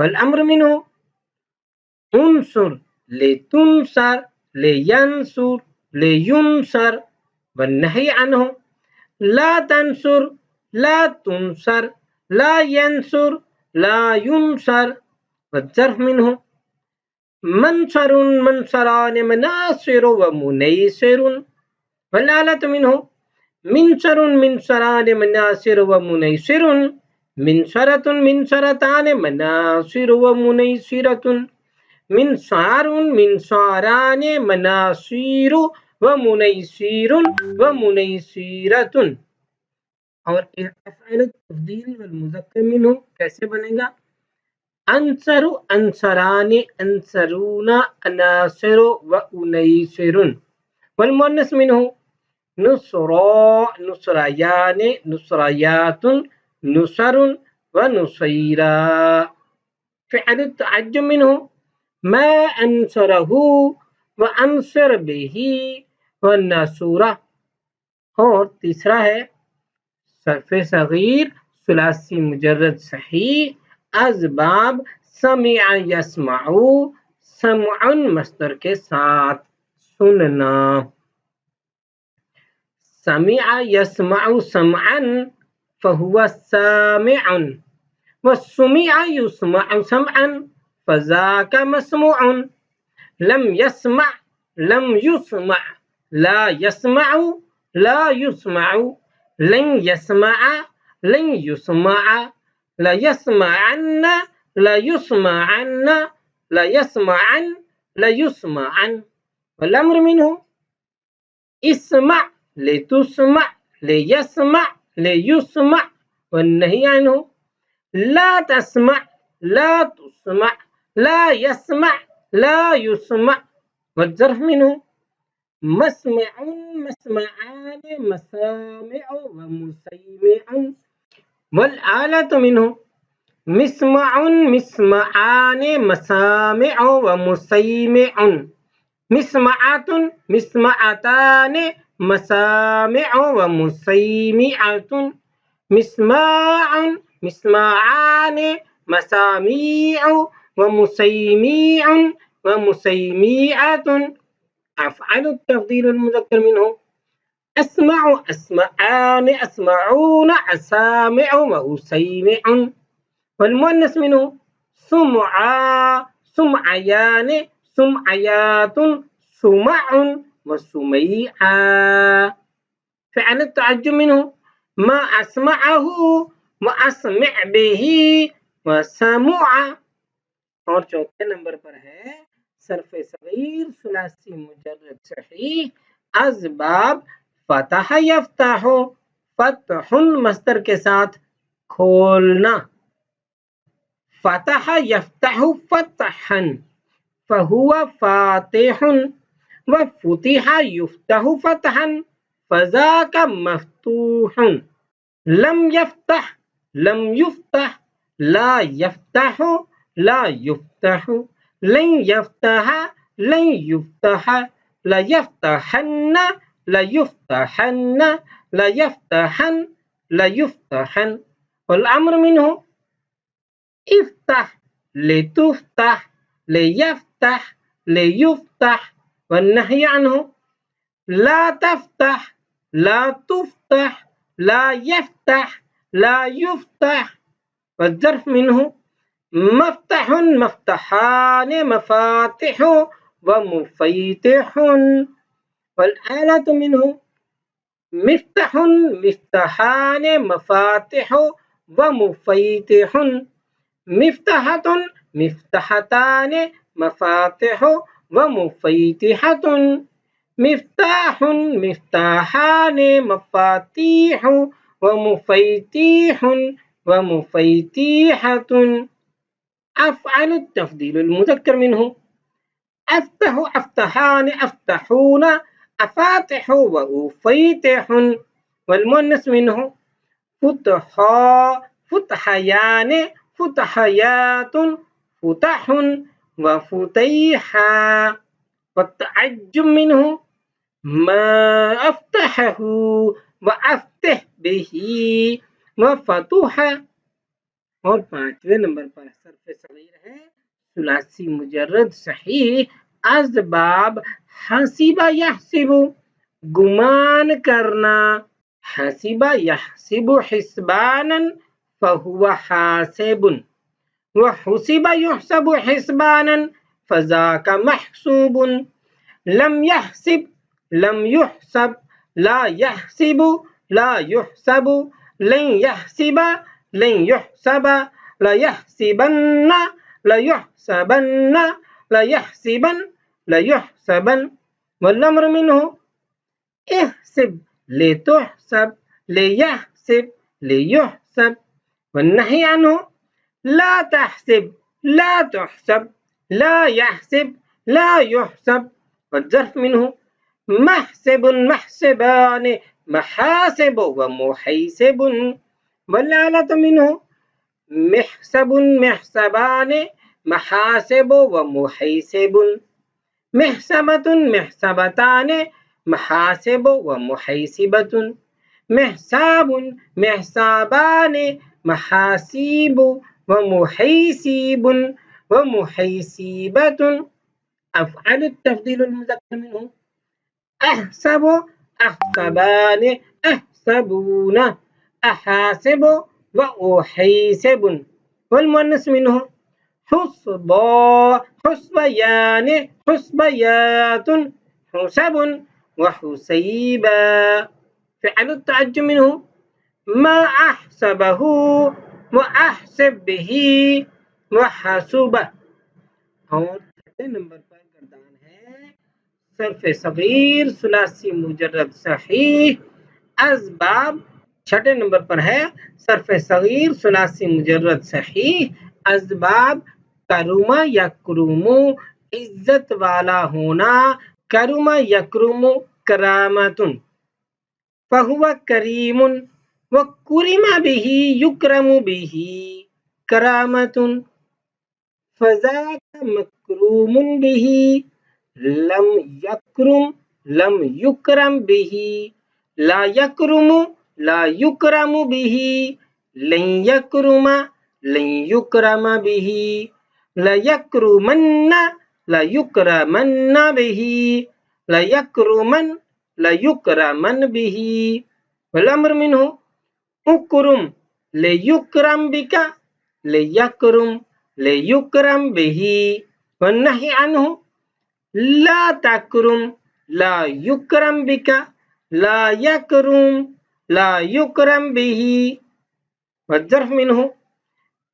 والأمر منه انصر لتنصر لينصر لينصر، والنهي عنه لا تنصر لا تنصر لا ينصر لا ينصر، والظرف منه منصر منصران مناصر ومنيسر، والآلة منه منصر منصران مناصر ومنيسر، منصرة منصرتان مناصر ومنيسرة، منصار منصاران مناصير ومنيسير ومنيسيرة. اور افعال التفضیل والمذکر منه کیسے بنے گا؟ انصر انصران انصرون اناصر وانیسر، والمؤنث منه نصرا نصريان نصريات نصر ونصيرا. فعل التعجب منه ما انصره وانصر به والنصورة. اور تیسرا ہے صرف صغیر ثلاثی مجرد صحیح از باب سمع یسمع سمع مصدر کے ساتھ سننا. سمع يسمع سمعا فهو سامع، والسمع يسمع سمعا فذاك مسموع. لم يسمع لم يسمع لا يسمع لا يسمع، لن يسمع لن يسمع لا يسمعن لا يسمعن لا يسمعن لا يسمعن. والأمر منه اسمع لتسمع ليسمع ليسمع، والنهي عنه لا تسمع لا تسمع لا يسمع لا يسمع، والظرف منه مسمع مسمعان مسامع ومسيمع، والآلة منه مسمع مسمعان مسامع ومسيمع، مسمعات مسمعتان مسامع ومسيمعة، مسماع مسماعان مساميع ومسيميع ومسيميعة. أفعل التفضيل المذكر منه أسمع أسمعان أسمعون أسامع وأسيمع، والمؤنث منه سمعا سمعيان سمعيات سمع وسميعا. فعل التعجب منه ما أسمعه وأسمع به وسمع. اور چوتھے نمبر پر ہے صرف صغیر ثلاثی مجرد صحیح از باب فتح یفتح فتح مصدر کے ساتھ کھولنا. فتح یفتح فتحا فهو فاتح، وفتح يفتح فتحا فذاك مفتوح. لم يفتح لم يفتح لا يفتح لا يفتح، لن يفتح لن يفتح لا يفتحن لا يفتحن لا يفتحن لا يفتحن. والأمر منه افتح لتفتح ليفتح ليفتح، والنهي عنه لا تفتح لا تفتح لا يفتح لا يفتح، والظرف منه مفتح مفتحان مفاتح ومفيتح، والآلة منه مفتح مفتحان مفاتح ومفيتح، مفتحة مفتحتان مفاتح ومفيتحة، مفتاح مفتاحان مفاتيح ومفيتيح ومفيتيحة. أفعل التفضيل المذكر منه أفتح أفتحان أفتحون أفاتح وأفيتح، والمؤنث منه فتحا فتحيان فتحيات فتح وفتيحا. والتعجب منه ما أفتحه وأفتح به وفتح، اور 5ویں نمبر پر صرف صغیر ہے ثلاثی مجرد صحیح اسباب حسیبہ یحسب گمان کرنا، حسیبہ یحسب حسبانا فہو حاسب، وحسب يحسب حسبانا فذاك محسوب، لم يحسب لم يحسب لا يحسب لا يحسب، لن يحسب لن يحسب لا يحسبن لا يحسبن لا يحسبن لا يحسبن، والأمر منه احسب لتحسب ليحسب ليحسب، والنهي عنه لا تحسب لا تحسب لا يحسب لا يحسب، والظرف منه محسب محسبان محاسب ومحيسب، والآلة منه محسب محسبان محاسب ومحيسب، محسبة محسبتان محاسب ومحيسبة، محساب محسابان محاسيب ومحيسيب ومحيسيبة، أفعل التفضيل المذكر منه أحسب أحسبان أحسبون أحاسب وأحيسب، والمؤنث منه حسبا حسبيان حسبيات حسب وحسيبا، فعل التعجب منه ما أحسبه وأحسب به وحسبه، اور 6 نمبر پر گردان ہے صرف صغیر ثلاثی مجرد صحیح اسباب، 6 نمبر پر ہے صرف صغیر ثلاثی مجرد صحیح اسباب کرما یکرمو عزت والا ہونا، کرما یکرمو کرامتن، فہو کریم وکرم به یکرم به کرامتن، فذاک مکروم به لم یکرم لم یکرم به لا یکرم لا یکرم به لن یکرم لن یکرم به لا یکرمن لا یکرمن به لا یکرمن لا یکرمن به، والأمر منه اکرم لیکرم بک لیکرم لیکرم به، والنهي عنه لا تکرم لا یکرم بک لا یکرم لا یکرم به، والظرف منه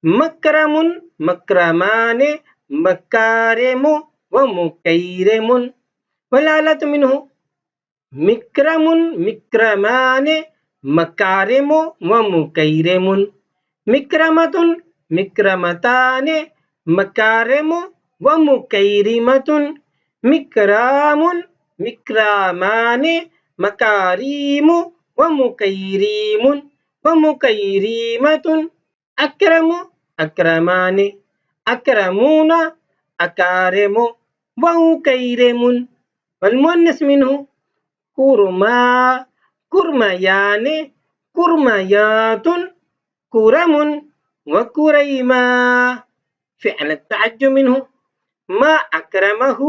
مکرم مکرمان مکارم ومکیرم، والآلة منه مکرم مکرمان مکارم ومکیرم، مکرمة مکرمتان مکارم ومکیرمة، مکرام مکرامان مکاریم ومکیریم ومکیرمة، اکرم اکرمان اکرمون اکارم ومکیرم، والمؤنث منه کرما کرمیان کرمیات کرم وکریما، فعل التعجب منه ما اکرمه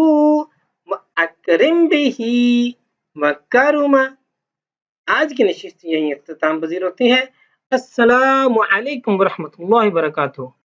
واکرم به وکرم۔ آج کی نشست یہیں اختتام پذیر ہوتی ہے۔ السلام علیکم ورحمۃ اللہ وبرکاتہ۔